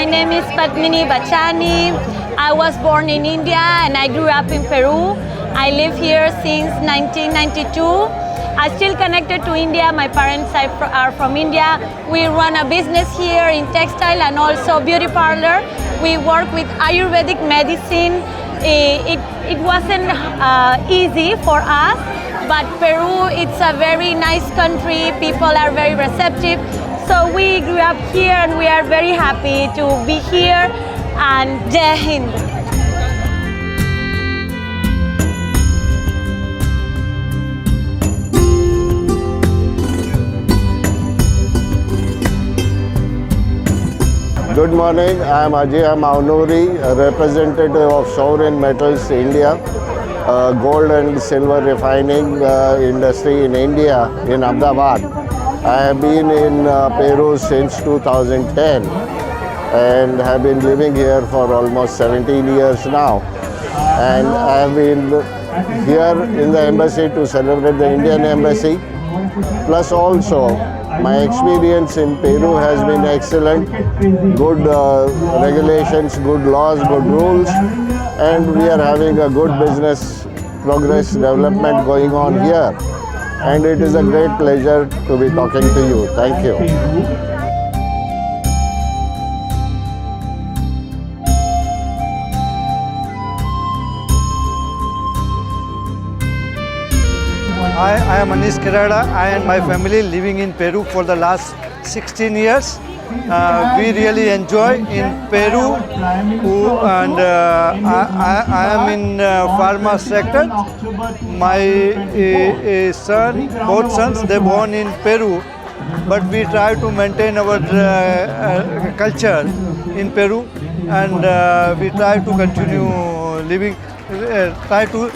name is Padmini Bachani. I was born in India and I grew up in Peru. I live here since 1992. I'm still connected to India. My parents are from India. We run a business here in textile and also beauty parlor. We work with Ayurvedic medicine. It wasn't easy for us, but Peru, it's a very nice country. People are very receptive. So we grew up here and we are very happy to be here, and Jai Hind. Good morning, I am Ajay Maunuri, a representative of Shaurin Metals India, gold and silver refining industry in India, in Ahmedabad. I have been in Peru since 2010 and have been living here for almost 17 years now. And I have been here in the embassy to celebrate the Indian embassy. Plus also, my experience in Peru has been excellent. Good regulations, good laws, good rules, and we are having a good business progress development going on here. And it is a great pleasure to be talking to you. Thank you. I am Anish Kerala. I and my family living in Peru for the last 16 years. We really enjoy in Peru, and I am in pharma sector. My son, both sons, they born in Peru, but we try to maintain our culture in Peru, and we try to continue living, try to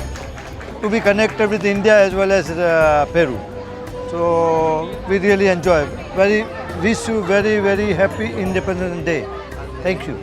be connected with India as well as Peru. So we really enjoy. Wish you very happy Independence Day. Thank you.